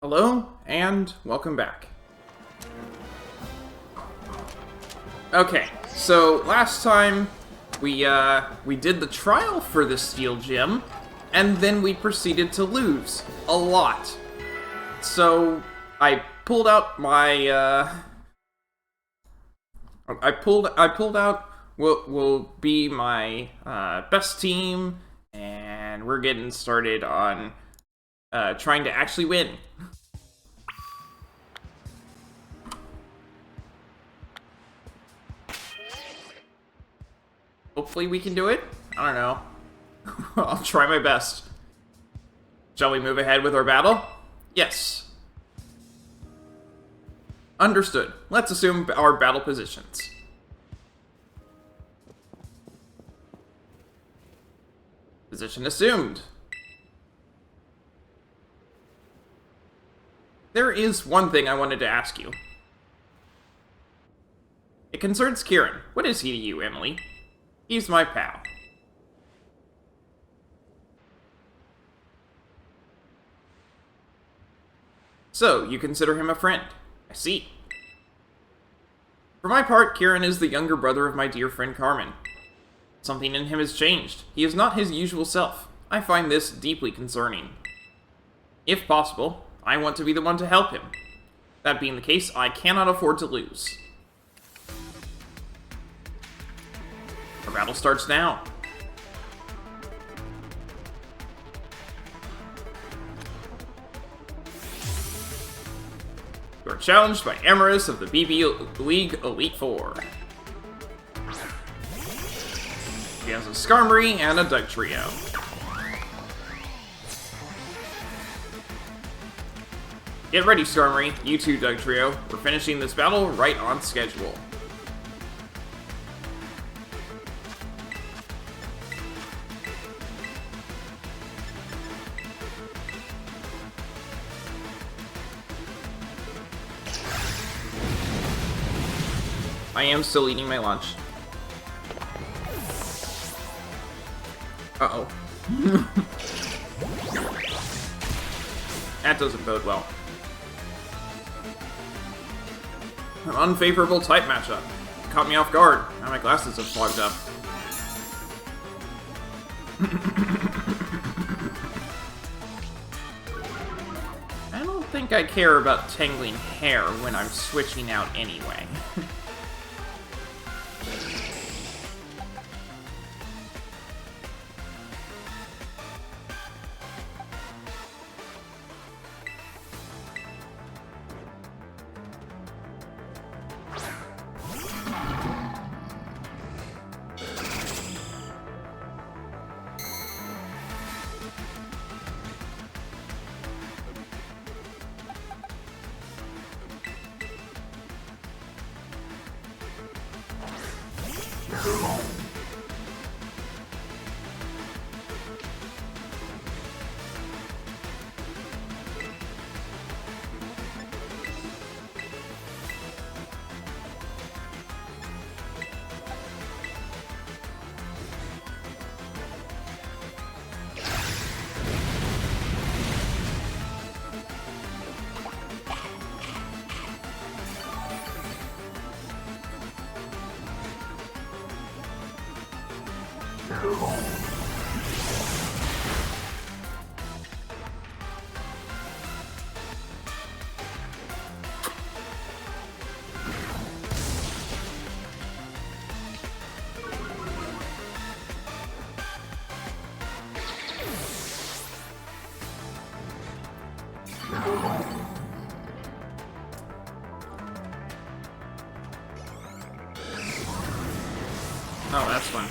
Hello, and welcome back. Okay, so last time we did the trial for the steel gem, and then we proceeded to lose a lot. So I pulled out my I pulled out what will be my best team, and we're getting started on trying to actually win. Hopefully we can do it. I don't know. I'll try my best. Shall we move ahead with our battle? Yes. Understood. Let's assume our battle positions. Position assumed. There is one thing I wanted to ask you. It concerns Kieran. What is he to you, Emily? He's my pal. So, you consider him a friend. I see. For my part, Kieran is the younger brother of my dear friend Carmen. Something in him has changed. He is not his usual self. I find this deeply concerning. If possible, I want to be the one to help him. That being the case, I cannot afford to lose. Our battle starts now. You are challenged by Amaris of the BB League Elite Four. He has a Skarmory and a Dugtrio. Get ready, Skarmory. You too, Dugtrio. We're finishing this battle right on schedule. I am still eating my lunch. Uh-oh. That doesn't bode well. An unfavorable type matchup. Caught me off guard. Now my glasses have fogged up. I don't think I care about tangling hair when I'm switching out anyway. Oh, that's fun.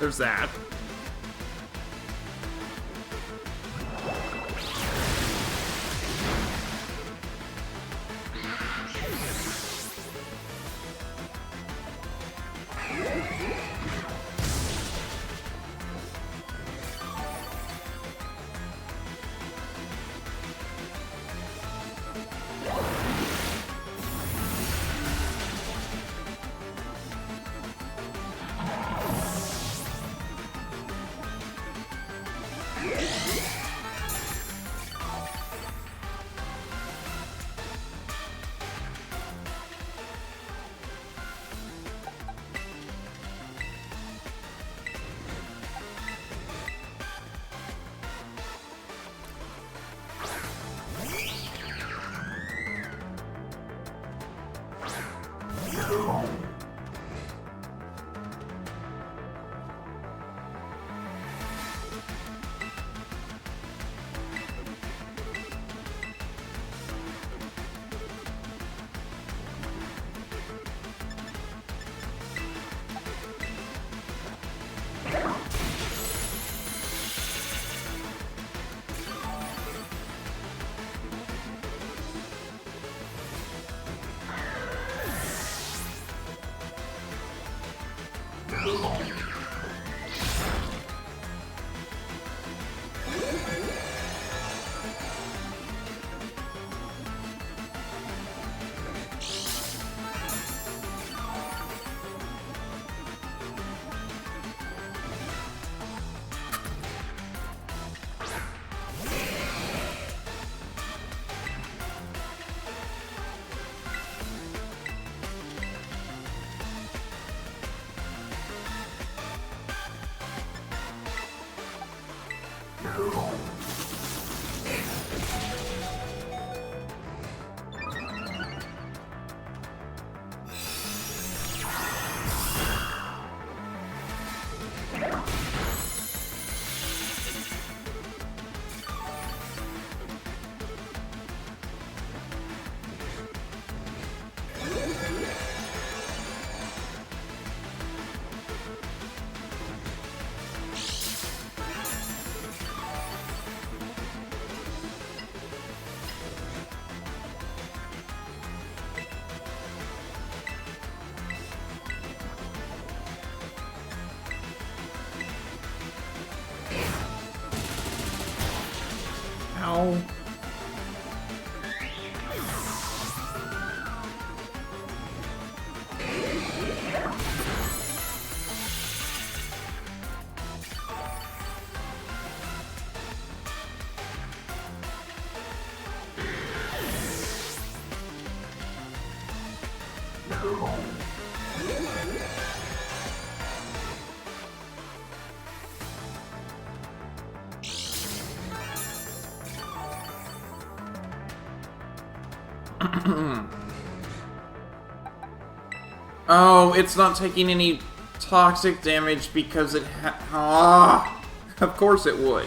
There's that. Ow. Oh, it's not taking any toxic damage because it of course it would.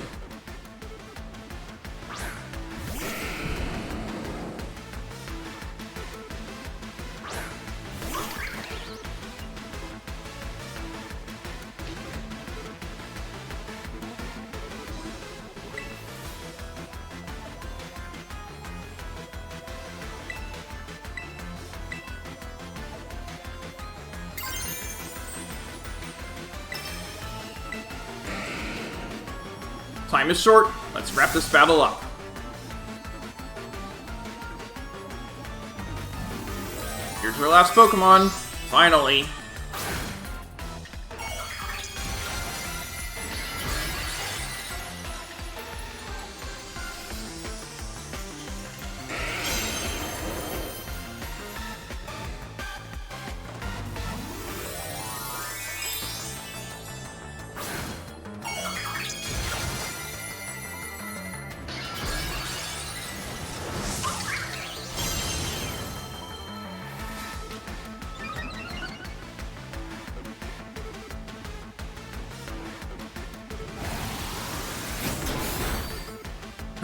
Time is short. Let's wrap this battle up. Here's our last Pokemon. Finally.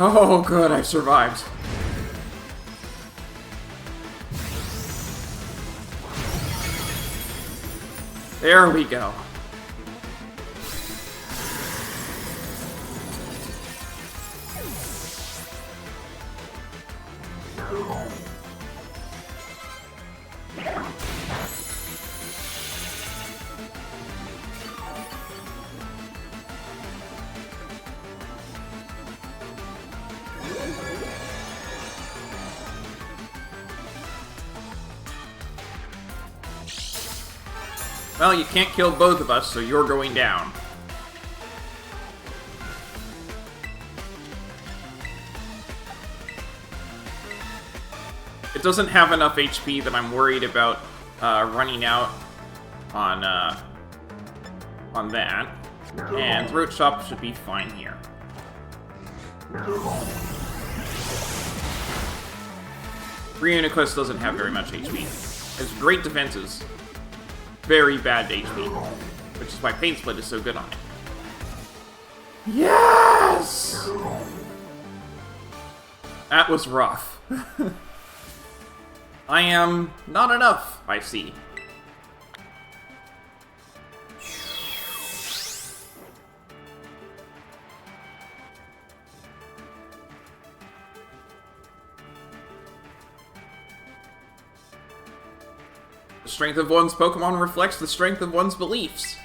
Oh, good, I survived. There we go. Well, you can't kill both of us, so you're going down. It doesn't have enough HP that I'm worried about running out on that. And Throat Chop should be fine here. Reuniclus doesn't have very much HP. It has great defenses. Very bad HP. Which is why Pain Split is so good on it. Yes! That was rough. I am not enough, I see. The strength of one's Pokemon reflects the strength of one's beliefs.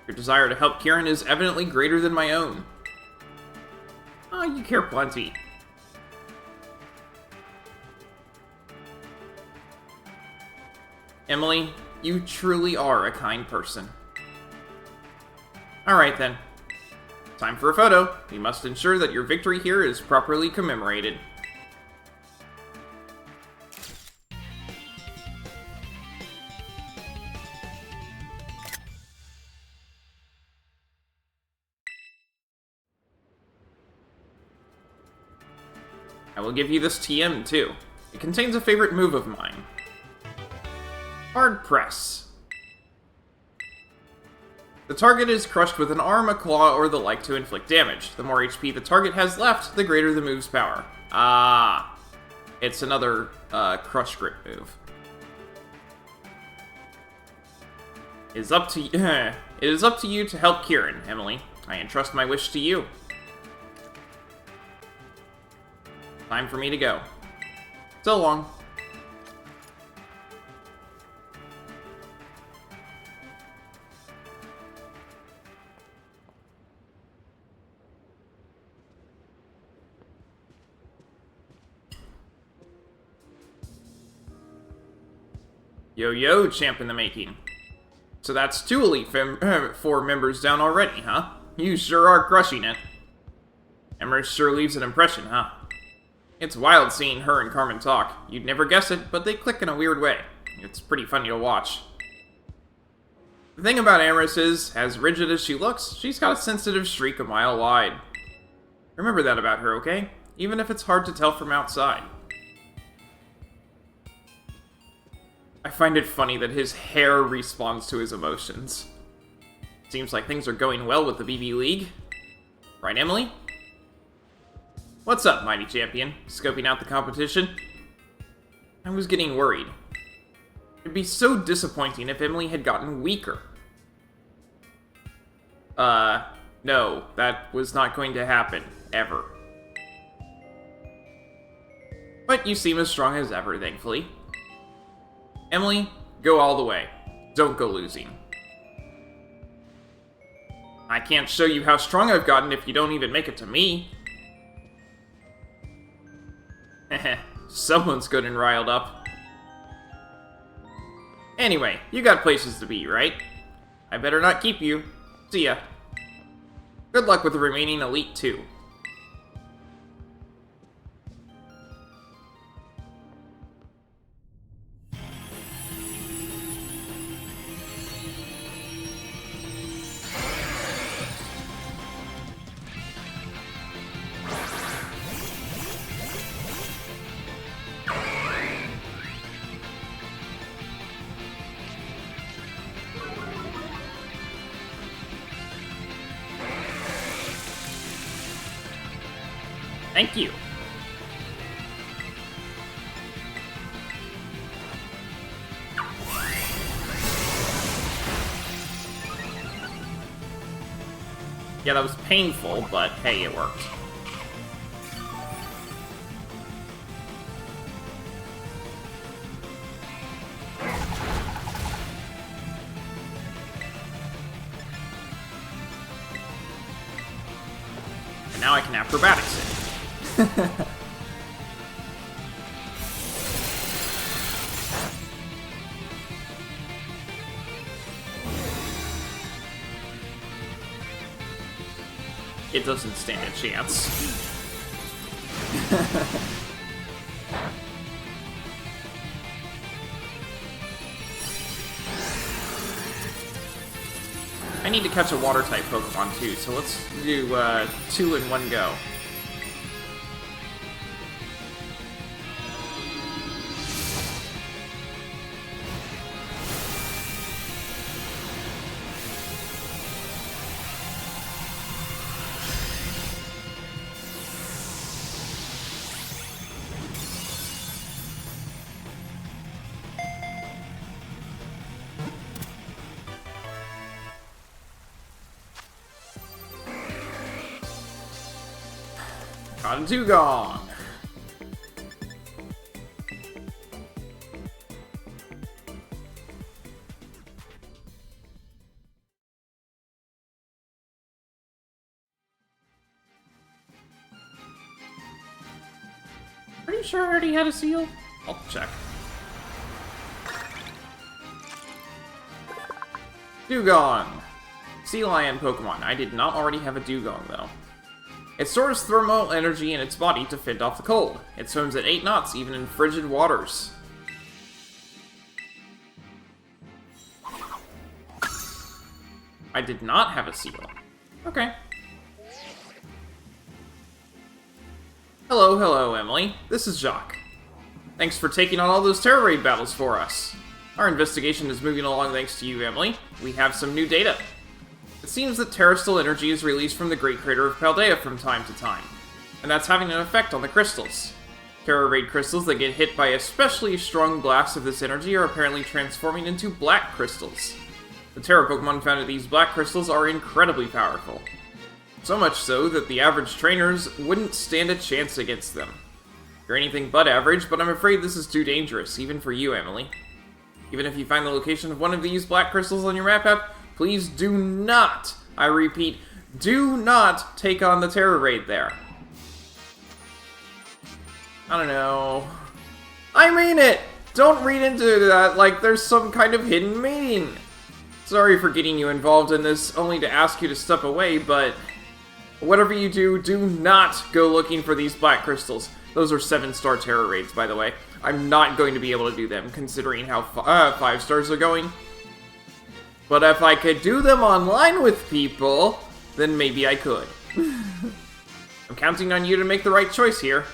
Your desire to help Kieran is evidently greater than my own. Oh, you care plenty. Emily, you truly are a kind person. Alright then. Time for a photo. We must ensure that your victory here is properly commemorated. I will give you this TM too. It contains a favorite move of mine. Hard Press. The target is crushed with an arm, a claw, or the like to inflict damage. The more HP the target has left, the greater the move's power. Ah. It's another Crush Grip move. It is up to you to help Kieran, Emily. I entrust my wish to you. Time for me to go. So long. Yo, champ in the making. So that's 2 Elite Four members down already, huh? You sure are crushing it. Emrys sure leaves an impression, huh? It's wild seeing her and Carmen talk. You'd never guess it, but they click in a weird way. It's pretty funny to watch. The thing about Emrys is, as rigid as she looks, she's got a sensitive streak a mile wide. Remember that about her, okay? Even if it's hard to tell from outside. I find it funny that his hair responds to his emotions. Seems like things are going well with the BB League. Right, Emily? What's up, mighty champion? Scoping out the competition? I was getting worried. It'd be so disappointing if Emily had gotten weaker. No, that was not going to happen, ever. But you seem as strong as ever, thankfully. Emily, go all the way. Don't go losing. I can't show you how strong I've gotten if you don't even make it to me. Heh, someone's good and riled up. Anyway, you got places to be, right? I better not keep you. See ya. Good luck with the remaining Elite 2. Thank you. Yeah, that was painful, but hey, it worked. And now I can acrobatics it. it doesn't stand a chance. I need to catch a water-type Pokemon too, so let's do 2 in one go. Got a Dugong! Pretty sure I already had a seal? I'll check. Dugong! Sea Lion Pokemon. I did not already have a Dugong, though. It stores thermal energy in its body to fend off the cold. It swims at 8 knots, even in frigid waters. I did not have a seal. Okay. Hello, Emily. This is Jacques. Thanks for taking on all those Terror Raid battles for us. Our investigation is moving along thanks to you, Emily. We have some new data. It seems that terrestrial energy is released from the Great Crater of Paldea from time to time, and that's having an effect on the crystals. Terror Raid crystals that get hit by especially strong blasts of this energy are apparently transforming into black crystals. The Terra Pokemon found at these black crystals are incredibly powerful. So much so that the average trainers wouldn't stand a chance against them. You're anything but average, but I'm afraid this is too dangerous, even for you, Emily. Even if you find the location of one of these black crystals on your map app, please do not, I repeat, do not take on the Terror Raid there. I don't know. I mean it! Don't read into that like there's some kind of hidden meaning. Sorry for getting you involved in this, only to ask you to step away, but whatever you do, do not go looking for these black crystals. Those are 7-star Terror Raids, by the way. I'm not going to be able to do them, considering how 5 stars are going. But if I could do them online with people, then maybe I could. I'm counting on you to make the right choice here.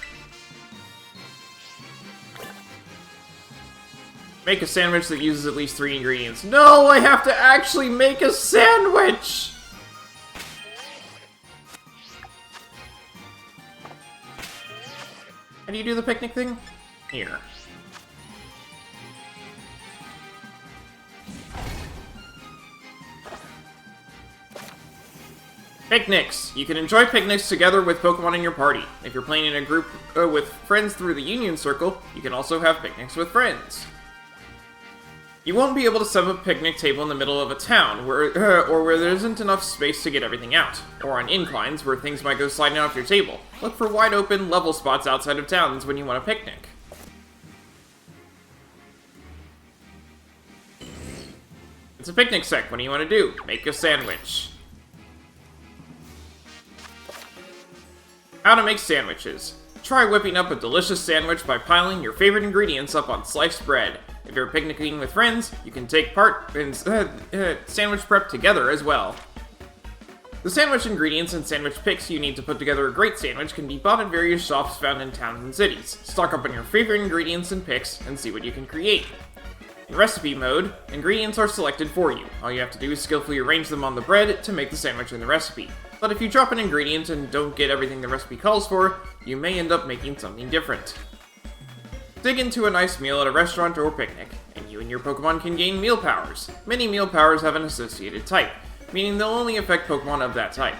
Make a sandwich that uses at least 3 ingredients. No, I have to actually make a sandwich! How do you do the picnic thing? Here. Picnics! You can enjoy picnics together with Pokemon in your party. If you're playing in a group with friends through the Union Circle, you can also have picnics with friends. You won't be able to set up a picnic table in the middle of a town, or where there isn't enough space to get everything out, or on inclines where things might go sliding off your table. Look for wide open, level spots outside of towns when you want a picnic. It's a picnic sec. What do you want to do? Make a sandwich. How to make sandwiches. Try whipping up a delicious sandwich by piling your favorite ingredients up on sliced bread. If you're picnicking with friends, you can take part in sandwich prep together as well. The sandwich ingredients and sandwich picks you need to put together a great sandwich can be bought at various shops found in towns and cities. Stock up on your favorite ingredients and picks and see what you can create. In recipe mode, ingredients are selected for you. All you have to do is skillfully arrange them on the bread to make the sandwich in the recipe. But if you drop an ingredient and don't get everything the recipe calls for, you may end up making something different. Dig into a nice meal at a restaurant or picnic, and you and your Pokemon can gain meal powers. Many meal powers have an associated type, meaning they'll only affect Pokemon of that type.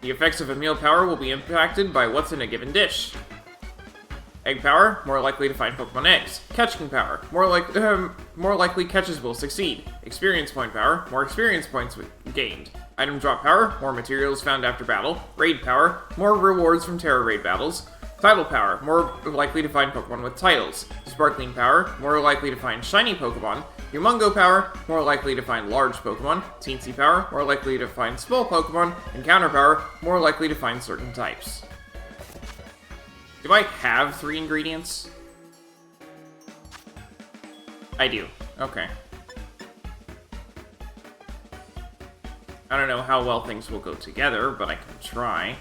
The effects of a meal power will be impacted by what's in a given dish. Egg power, more likely to find Pokemon eggs. Catching power, more likely catches will succeed. Experience point power, more experience points gained. Item drop power, more materials found after battle. Raid power, more rewards from Terror Raid battles. Title power, more likely to find Pokemon with titles. Sparkling power, more likely to find shiny Pokemon. Humongo power, more likely to find large Pokemon. Teensy power, more likely to find small Pokemon. Encounter power, more likely to find certain types. Do I have 3 ingredients? I do. Okay. I don't know how well things will go together, but I can try.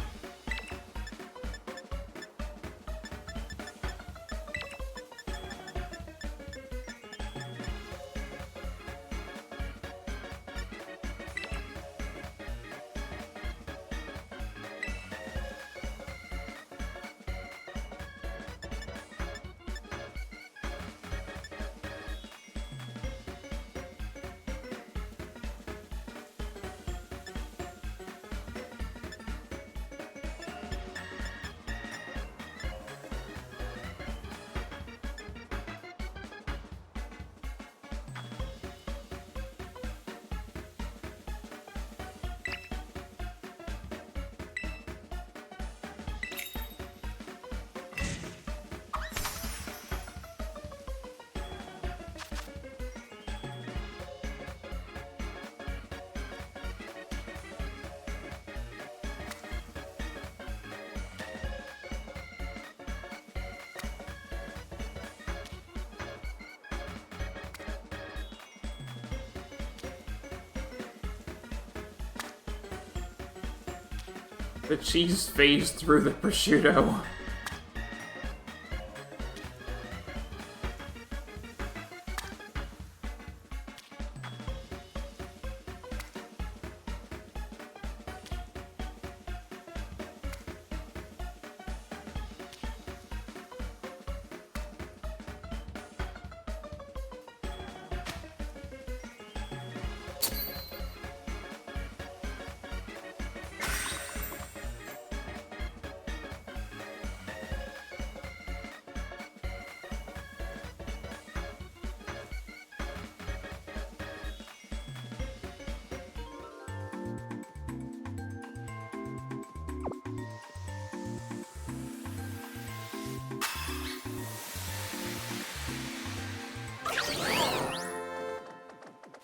The cheese phased through the prosciutto.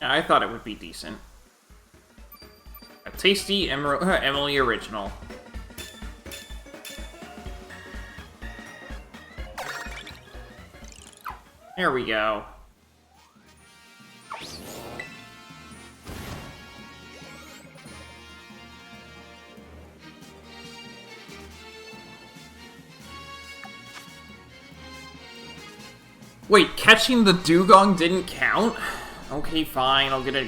I thought it would be decent. A tasty Emily original. There we go. Wait, catching the dugong didn't count? Okay, fine, I'll get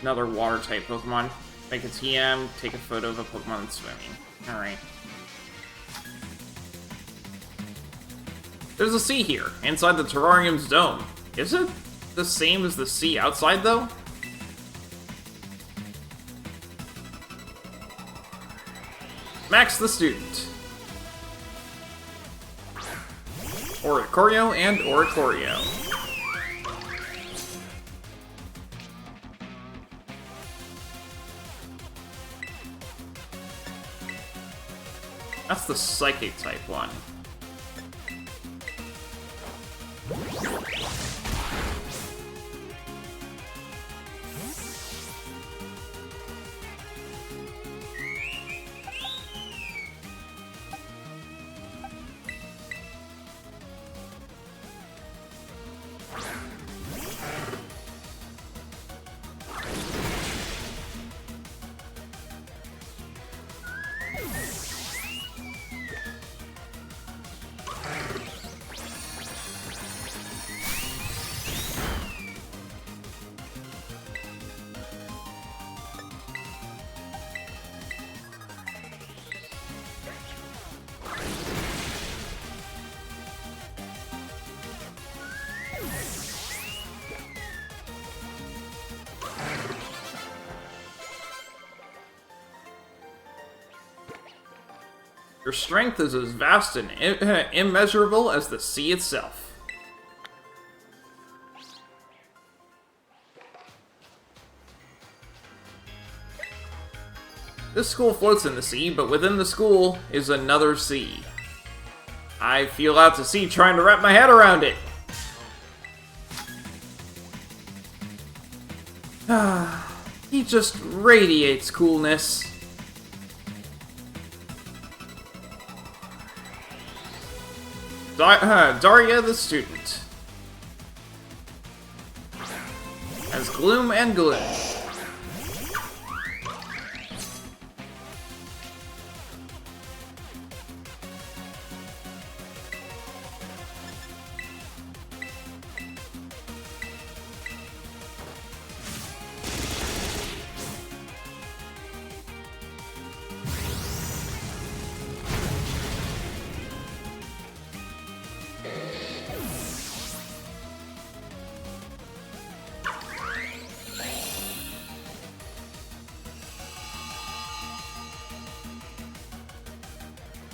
another water-type Pokemon. Make a TM, take a photo of a Pokemon that's swimming. Alright. There's a sea here, inside the terrarium's dome. Is it the same as the sea outside, though? Max the Student. Oricorio and Oricorio. That's the Psychic type one. Your strength is as vast and immeasurable as the sea itself. This school floats in the sea, but within the school is another sea. I feel out to sea trying to wrap my head around it. He just radiates coolness. Daria the student. As Gloom and Gloom.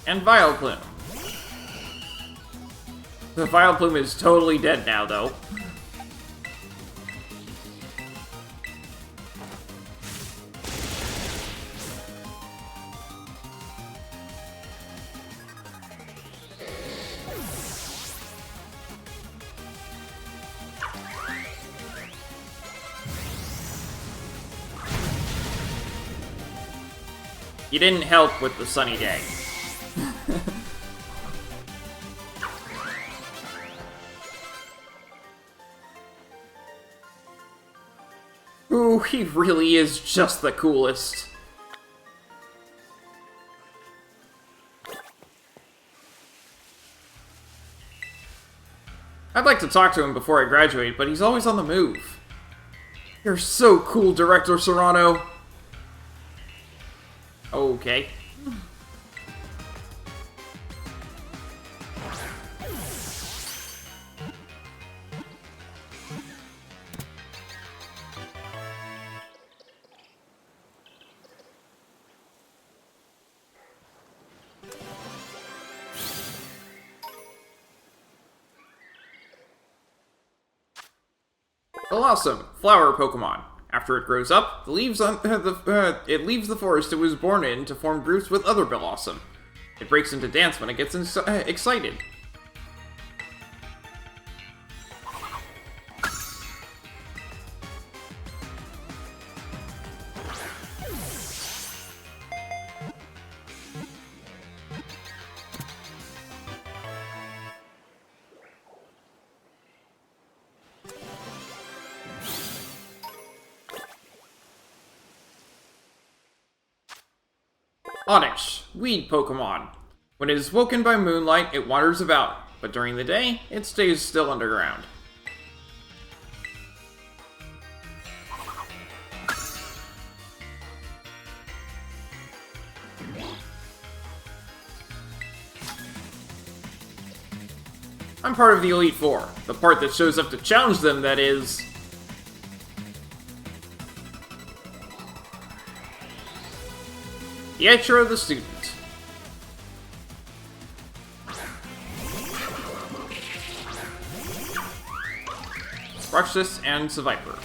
And Vileplume. The Vileplume is totally dead now, though. You didn't help with the sunny day. Ooh, he really is just the coolest. I'd like to talk to him before I graduate, but he's always on the move. You're so cool, Director Serrano. Okay. Blossom, flower Pokemon. After it grows up, it leaves the forest it was born in to form groups with other Blossom. It breaks into dance when it gets excited. Oddish, weed Pokemon. When it is woken by moonlight, it wanders about, but during the day, it stays still underground. I'm part of the Elite Four, the part that shows up to challenge them, that is. Pietro the student. Bruxus and Seviper.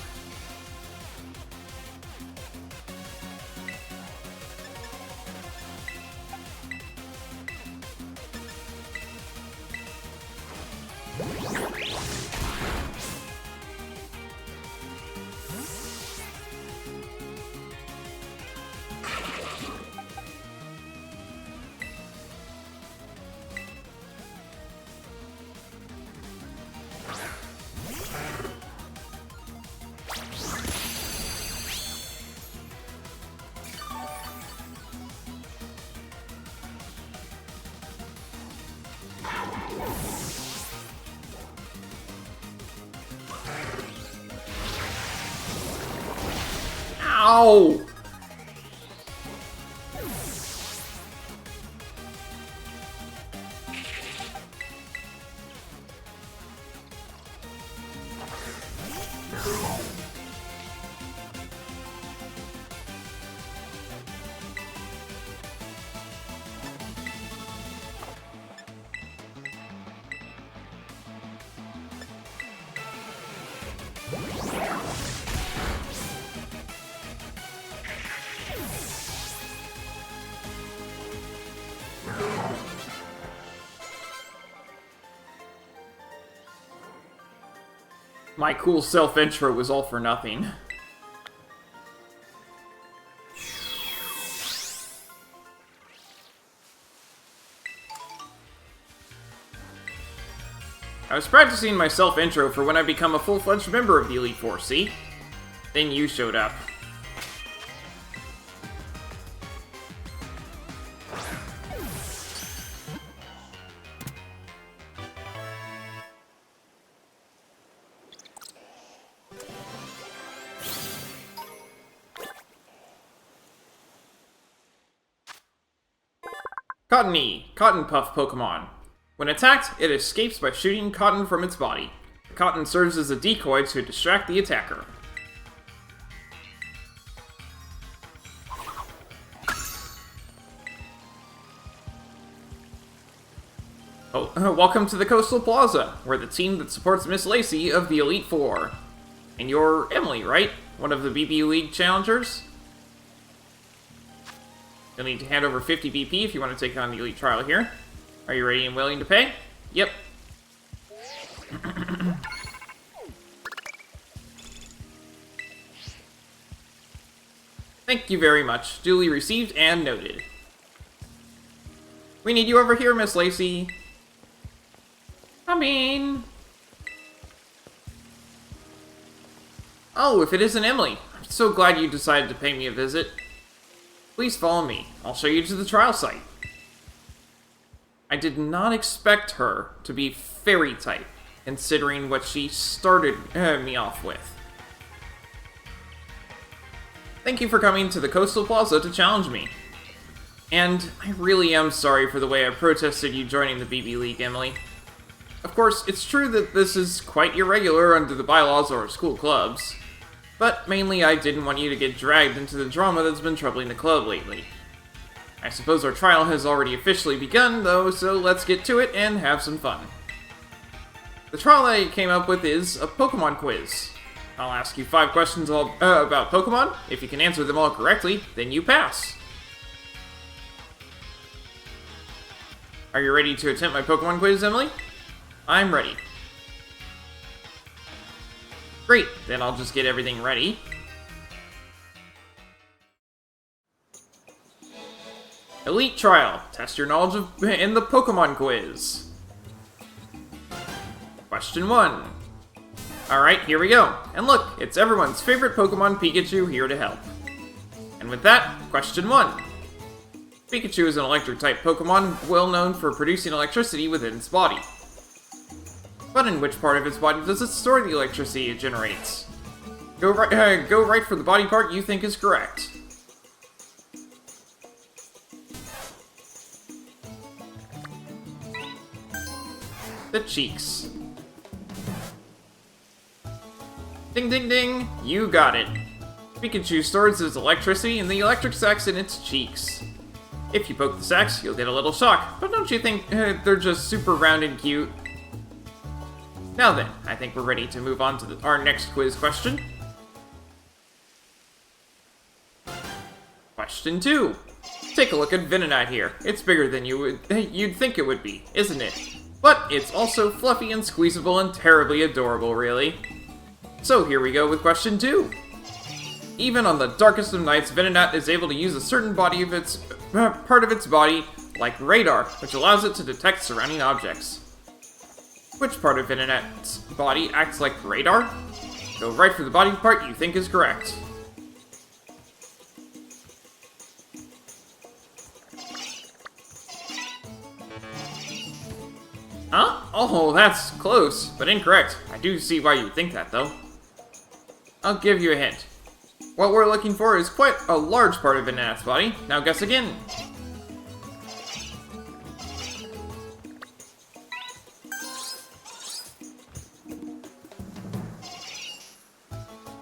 Ow! My cool self-intro was all for nothing. I was practicing my self-intro for when I become a full-fledged member of the Elite Four, see? Then you showed up. Cottony, Cotton Puff Pokemon. When attacked, it escapes by shooting cotton from its body. The cotton serves as a decoy to distract the attacker. Oh, welcome to the Coastal Plaza. We're the team that supports Miss Lacey of the Elite Four. And you're Emily, right? One of the BB League challengers? You'll need to hand over 50 BP if you want to take on the Elite Trial here. Are you ready and willing to pay? Yep. Thank you very much. Duly received and noted. We need you over here, Miss Lacey. Oh, if it isn't Emily. I'm so glad you decided to pay me a visit. Please follow me. I'll show you to the trial site. I did not expect her to be fairy type, considering what she started me off with. Thank you for coming to the Coastal Plaza to challenge me. And I really am sorry for the way I protested you joining the BB League, Emily. Of course, it's true that this is quite irregular under the bylaws or school clubs. But mainly I didn't want you to get dragged into the drama that's been troubling the club lately. I suppose our trial has already officially begun, though, so let's get to it and have some fun. The trial I came up with is a Pokemon quiz. I'll ask you 5 questions about Pokemon. If you can answer them all correctly, then you pass. Are you ready to attempt my Pokemon quiz, Emily? I'm ready. Great, then I'll just get everything ready. Elite Trial. Test your knowledge in the Pokemon quiz. Question 1. Alright, here we go. And look, it's everyone's favorite Pokemon, Pikachu, here to help. And with that, question 1. Pikachu is an electric-type Pokemon, well known for producing electricity within its body. But in which part of its body does it store the electricity it generates? Go right for the body part you think is correct. The cheeks. Ding ding ding, you got it. Pikachu stores its electricity in the electric sacs in its cheeks. If you poke the sacs, you'll get a little shock, but don't you think they're just super round and cute? Now then, I think we're ready to move on to our next quiz question. Question 2. Take a look at Venonat here. It's bigger than you'd think it would be, isn't it? But it's also fluffy and squeezable and terribly adorable, really. So here we go with question 2. Even on the darkest of nights, Venonat is able to use a certain part of its body, like radar, which allows it to detect surrounding objects. Which part of Venonat's body acts like radar? Go right for the body part you think is correct. Huh? Oh, that's close, but incorrect. I do see why you think that, though. I'll give you a hint. What we're looking for is quite a large part of Venonat's body. Now guess again.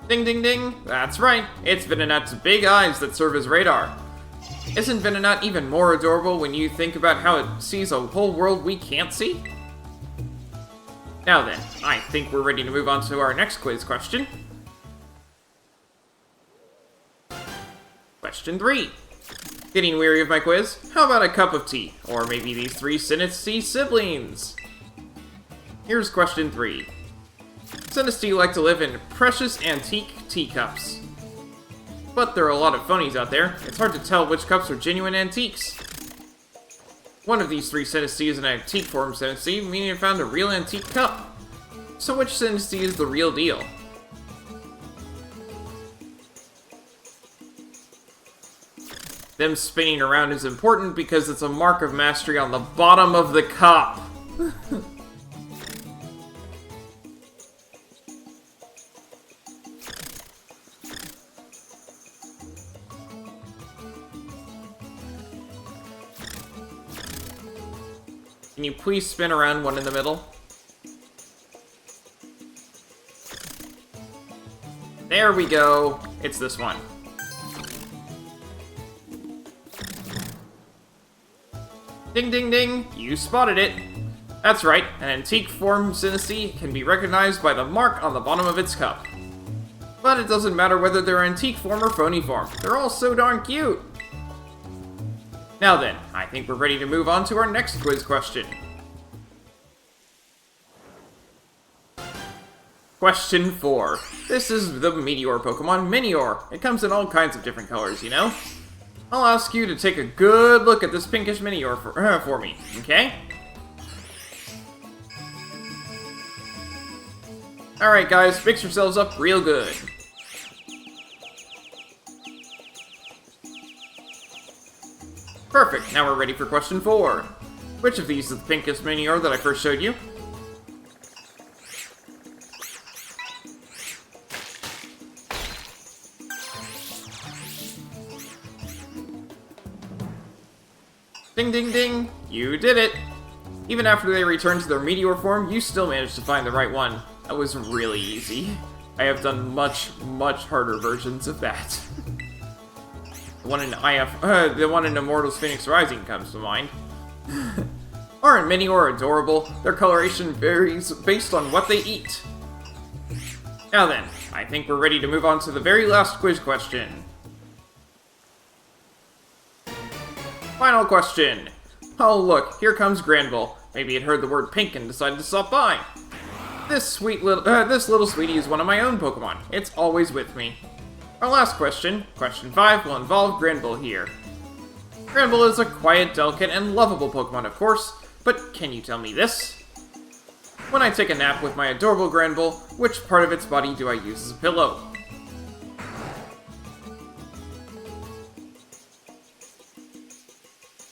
Ding ding ding, that's right, it's Venonat's big eyes that serve as radar. Isn't Venonat even more adorable when you think about how it sees a whole world we can't see? Now then, I think we're ready to move on to our next quiz question. Question 3. Getting weary of my quiz? How about a cup of tea? Or maybe these 3 Sinistee siblings? Here's question 3. Sinistee like to live in precious antique teacups. But there are a lot of phonies out there. It's hard to tell which cups are genuine antiques. One of these three synesty is an antique form synesty, meaning I found a real antique cup. So which synesty is the real deal? Them spinning around is important because it's a mark of mastery on the bottom of the cup. Can you please spin around one in the middle? There we go. It's this one. Ding ding ding, you spotted it. That's right, an antique form synesty can be recognized by the mark on the bottom of its cup. But it doesn't matter whether they're antique form or phony form, they're all so darn cute. Now then, I think we're ready to move on to our next quiz question. Question 4. This is the Meteor Pokemon Minior. It comes in all kinds of different colors, you know? I'll ask you to take a good look at this pinkish Minior for me, okay? Alright guys, fix yourselves up real good. Perfect, now we're ready for question 4. Which of these is the pinkest Minior that I first showed you? Ding ding ding, you did it! Even after they returned to their Meteor form, you still managed to find the right one. That was really easy. I have done much, much harder versions of that. The one in Immortals Phoenix Rising comes to mind. Aren't Minior adorable? Their coloration varies based on what they eat. Now then, I think we're ready to move on to the very last quiz question. Final question. Oh look, here comes Granville. Maybe it heard the word pink and decided to stop by. This little sweetie is one of my own Pokemon. It's always with me. Our last question, question 5, will involve Granville here. Granville is a quiet, delicate, and lovable Pokemon, of course, but can you tell me this? When I take a nap with my adorable Granville, which part of its body do I use as a pillow?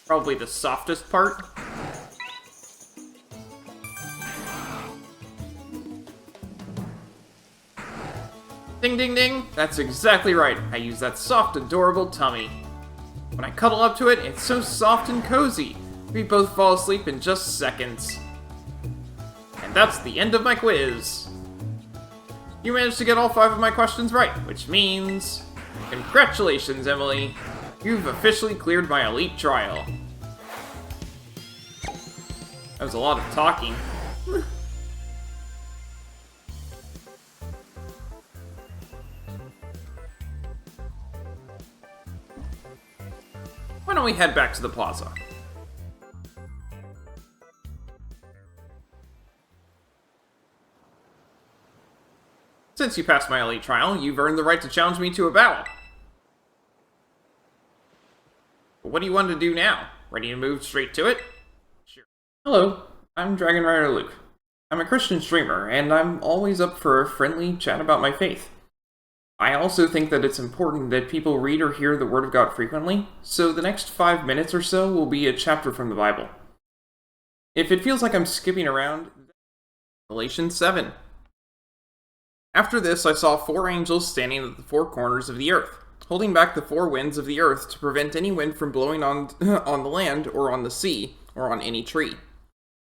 Probably the softest part. Ding ding ding, that's exactly right. I use that soft, adorable tummy. When I cuddle up to it, it's so soft and cozy. We both fall asleep in just seconds. And that's the end of my quiz. You managed to get all 5 of my questions right, which means... Congratulations, Emily. You've officially cleared my elite trial. That was a lot of talking. Why don't we head back to the plaza? Since you passed my elite trial, you've earned the right to challenge me to a battle. What do you want to do now? Ready to move straight to it? Sure. Hello, I'm Dragon Rider Luke. I'm a Christian streamer, and I'm always up for a friendly chat about my faith. I also think that it's important that people read or hear the Word of God frequently, so the next 5 minutes or so will be a chapter from the Bible. If it feels like I'm skipping around, Galatians 7. After this, I saw 4 angels standing at the 4 corners of the earth, holding back the 4 winds of the earth to prevent any wind from blowing on the land, or on the sea, or on any tree.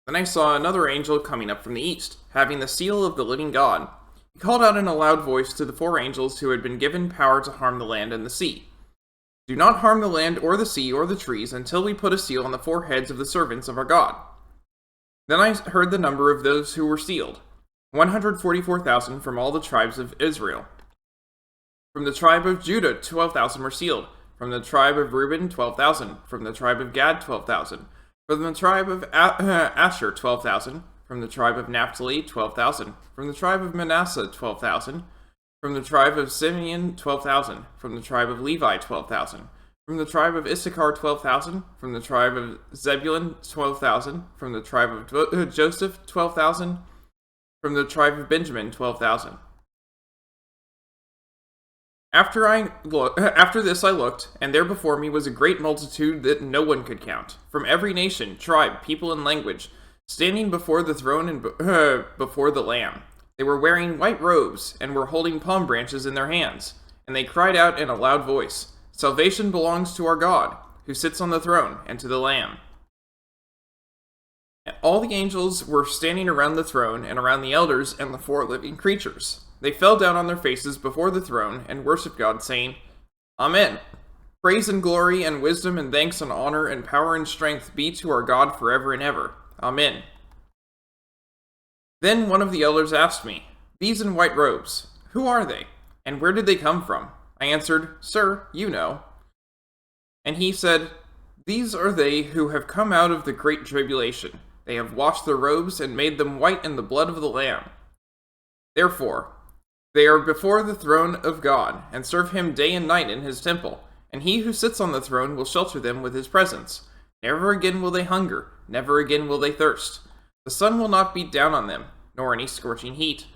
Then I saw another angel coming up from the east, having the seal of the living God. He called out in a loud voice to the 4 angels who had been given power to harm the land and the sea. Do not harm the land or the sea or the trees until we put a seal on the 4 heads of the servants of our God. Then I heard the number of those who were sealed, 144,000 from all the tribes of Israel. From the tribe of Judah, 12,000 were sealed. From the tribe of Reuben, 12,000. From the tribe of Gad, 12,000. From the tribe of Asher, 12,000. From the tribe of Naphtali, 12,000. From the tribe of Manasseh, 12,000. From the tribe of Simeon, 12,000. From the tribe of Levi, 12,000. From the tribe of Issachar, 12,000. From the tribe of Zebulun, 12,000. From the tribe of Joseph, 12,000. From the tribe of Benjamin, 12,000. After this I looked, and there before me was a great multitude that no one could count, from every nation, tribe, people, and language, standing before the throne and before the Lamb. They were wearing white robes, and were holding palm branches in their hands, and they cried out in a loud voice, "Salvation belongs to our God, who sits on the throne, and to the Lamb." And all the angels were standing around the throne, and around the elders and the four living creatures. They fell down on their faces before the throne, and worshipped God, saying, "Amen. Praise and glory and wisdom and thanks and honor and power and strength be to our God forever and ever. Amen." Then one of the elders asked me, "These in white robes, who are they? And where did they come from?" I answered, "Sir, you know." And he said, "These are they who have come out of the great tribulation. They have washed their robes and made them white in the blood of the Lamb. Therefore, they are before the throne of God, and serve him day and night in his temple, and he who sits on the throne will shelter them with his presence. Never again will they hunger, never again will they thirst. The sun will not beat down on them, nor any scorching heat.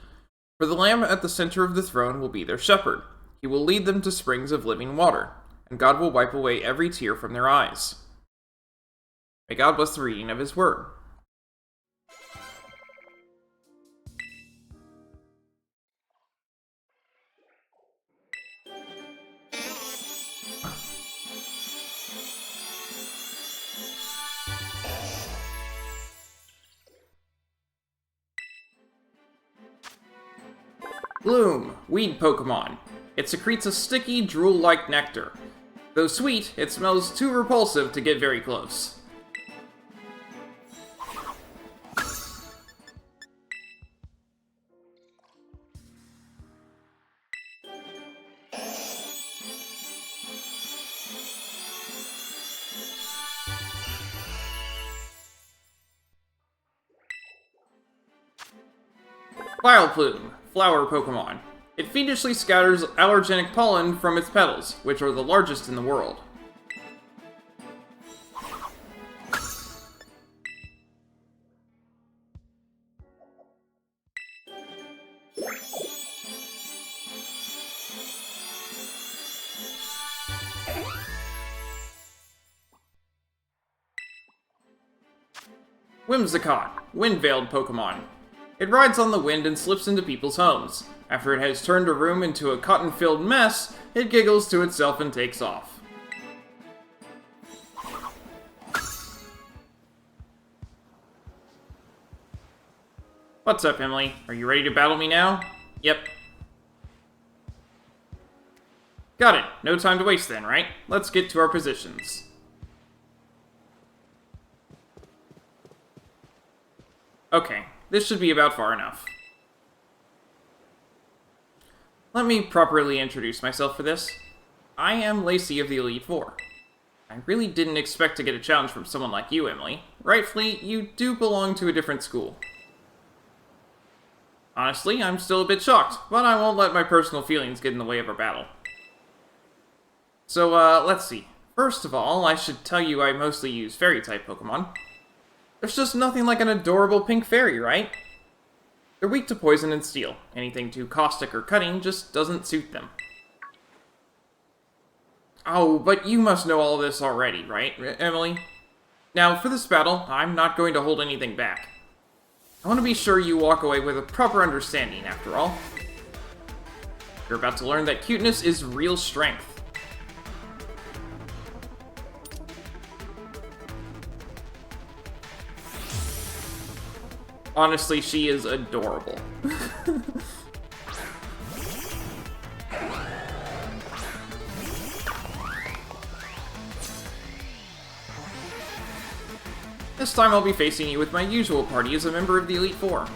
For the Lamb at the center of the throne will be their shepherd. He will lead them to springs of living water, and God will wipe away every tear from their eyes." May God bless the reading of his word. Bloom, weed Pokemon. It secretes a sticky, drool-like nectar. Though sweet, it smells too repulsive to get very close. Vileplume, flower Pokemon. It fiendishly scatters allergenic pollen from its petals, which are the largest in the world. Whimsicott, wind-veiled Pokemon. It rides on the wind and slips into people's homes. After it has turned a room into a cotton-filled mess, it giggles to itself and takes off. What's up, Emily? Are you ready to battle me now? Yep. Got it. No time to waste then, right? Let's get to our positions. Okay, this should be about far enough. Let me properly introduce myself for this. I am Lacey of the Elite Four. I really didn't expect to get a challenge from someone like you, Emily. Rightfully, you do belong to a different school. Honestly, I'm still a bit shocked, but I won't let my personal feelings get in the way of our battle. So, let's see. First of all, I should tell you I mostly use Fairy-type Pokemon. There's just nothing like an adorable pink fairy, right? They're weak to poison and steel. Anything too caustic or cutting just doesn't suit them. Oh, but you must know all this already, right, Emily? Now, for this battle, I'm not going to hold anything back. I want to be sure you walk away with a proper understanding, after all. You're about to learn that cuteness is real strength. Honestly, she is adorable. This time I'll be facing you with my usual party as a member of the Elite Four.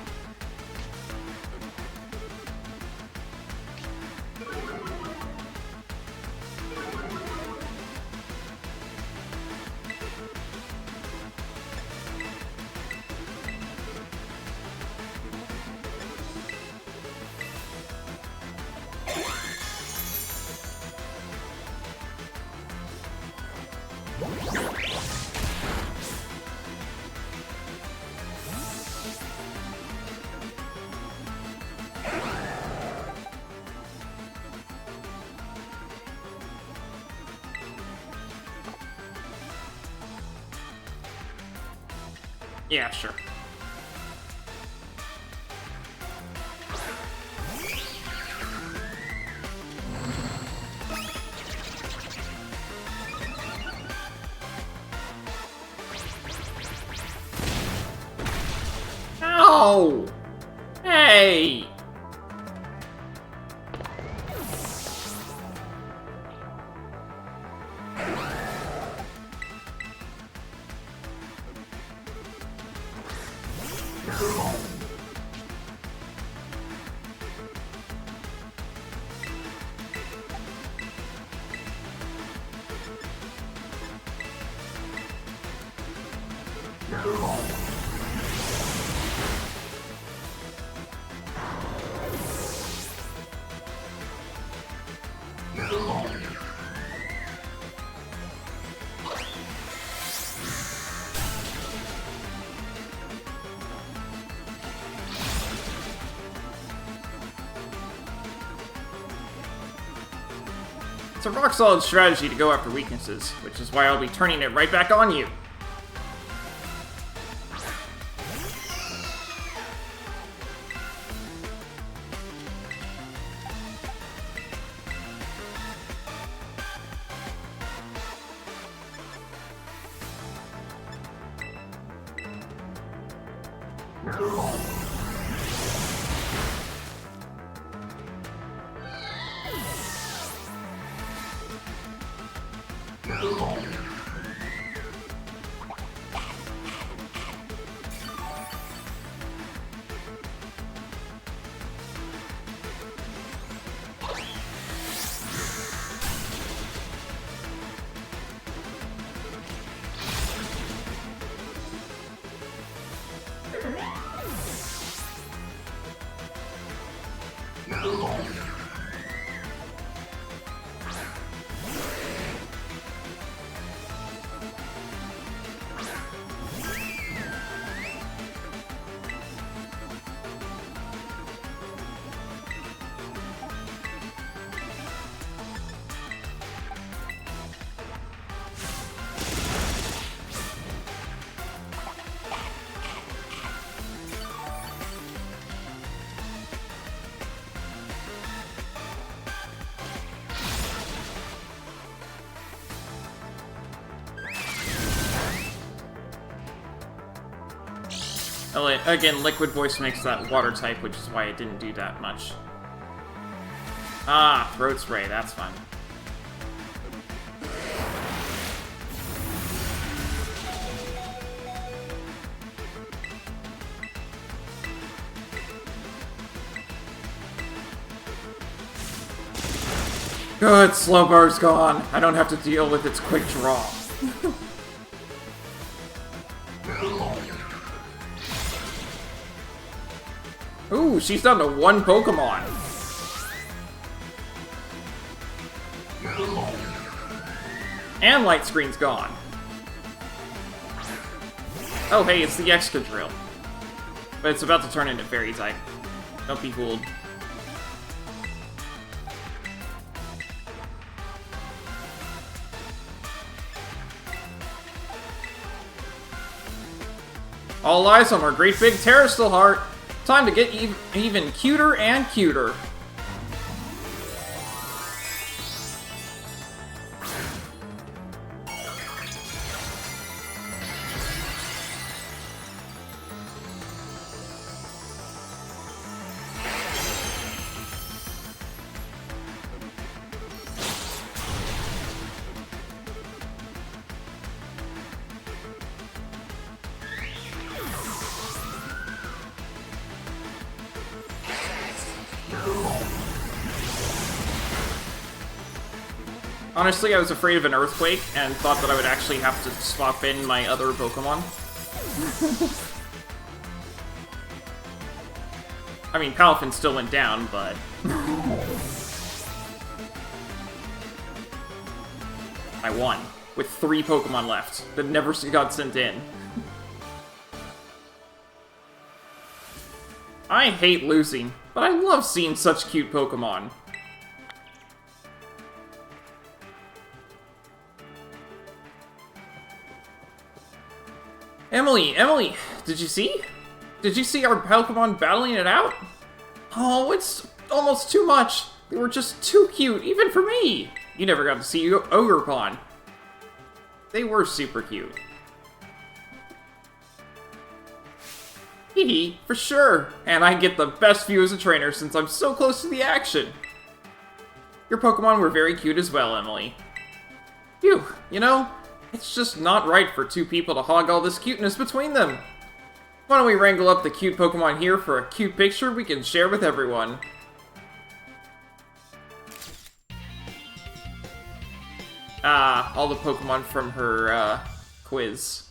Yeah, sure. Ow! Hey! It's a rock-solid strategy to go after weaknesses, which is why I'll be turning it right back on you. Again, Liquid Voice makes that water type, which is why it didn't do that much. Ah, Throat Spray, that's fun. Good, Slowbar's gone. I don't have to deal with its quick draw. Ooh, she's down to one Pokemon. And Light Screen's gone. Oh, hey, it's the Excadrill. But it's about to turn into Fairy type. Don't be fooled. All eyes on our great big Terrastal Heart. Time to get even cuter and cuter. Honestly, I was afraid of an earthquake and thought that I would actually have to swap in my other Pokemon. I mean, Palafin still went down, but... I won, with 3 Pokemon left that never got sent in. I hate losing, but I love seeing such cute Pokemon. Emily, Did you see? Did you see our Pokemon battling it out? Oh, it's almost too much. They were just too cute, even for me. You never got to see Ogerpon. They were super cute. Hee for sure. And I get the best view as a trainer since I'm so close to the action. Your Pokemon were very cute as well, Emily. Phew, you know, it's just not right for two people to hog all this cuteness between them. Why don't we wrangle up the cute Pokemon here for a cute picture we can share with everyone? Ah, all the Pokemon from her, quiz.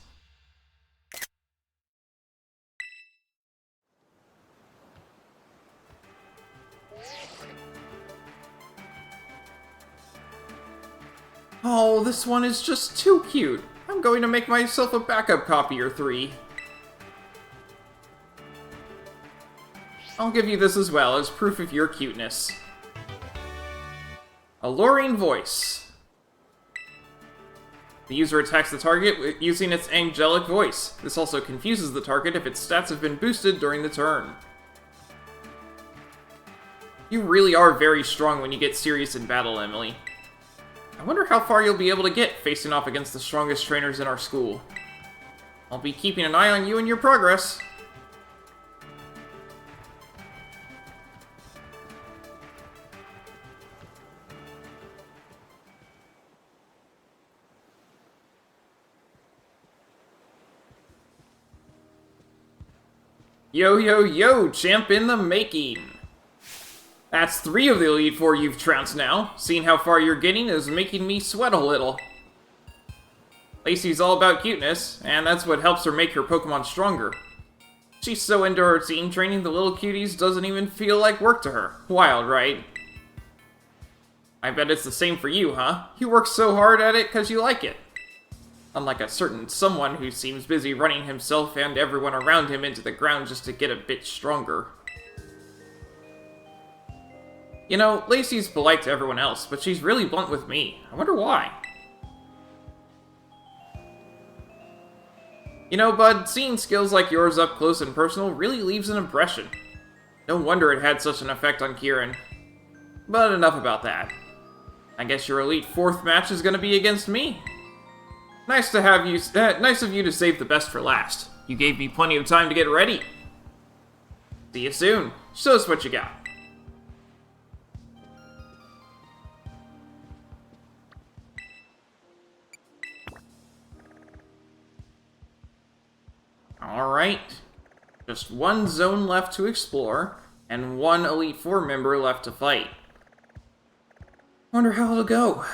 Oh, this one is just too cute. I'm going to make myself a backup copy or 3. I'll give you this as well as proof of your cuteness. Alluring voice. The user attacks the target using its angelic voice. This also confuses the target if its stats have been boosted during the turn. You really are very strong when you get serious in battle, Emily. I wonder how far you'll be able to get facing off against the strongest trainers in our school. I'll be keeping an eye on you and your progress. Yo, yo, yo, champ in the making! That's 3 of the Elite Four you've trounced now. Seeing how far you're getting is making me sweat a little. Lacey's all about cuteness, and that's what helps her make her Pokemon stronger. She's so into her team training, the little cuties doesn't even feel like work to her. Wild, right? I bet it's the same for you, huh? You work so hard at it because you like it. Unlike a certain someone who seems busy running himself and everyone around him into the ground just to get a bit stronger. You know, Lacey's polite to everyone else, but she's really blunt with me. I wonder why. You know, bud, seeing skills like yours up close and personal really leaves an impression. No wonder it had such an effect on Kieran. But enough about that. I guess your Elite Fourth match is gonna be against me. Nice of you to save the best for last. You gave me plenty of time to get ready. See you soon. Show us what you got. Alright. Just one zone left to explore, and one Elite Four member left to fight. Wonder how it'll go.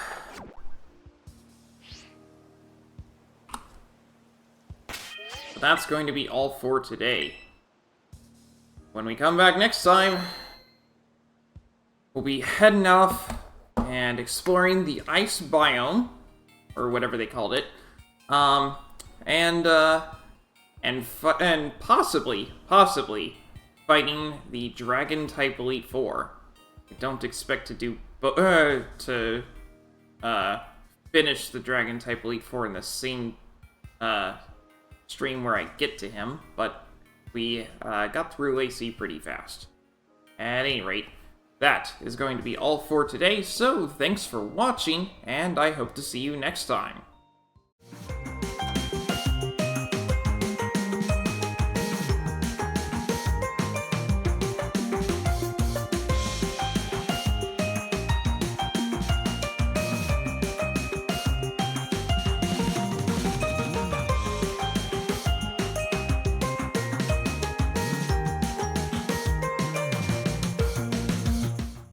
But that's going to be all for today. When we come back next time, we'll be heading off and exploring the ice biome, or whatever they called it, and possibly fighting the Dragon-type Elite Four. I don't expect to finish the Dragon-type Elite Four in the same stream where I get to him, but we got through Lacey pretty fast. At any rate, that is going to be all for today, so thanks for watching, and I hope to see you next time.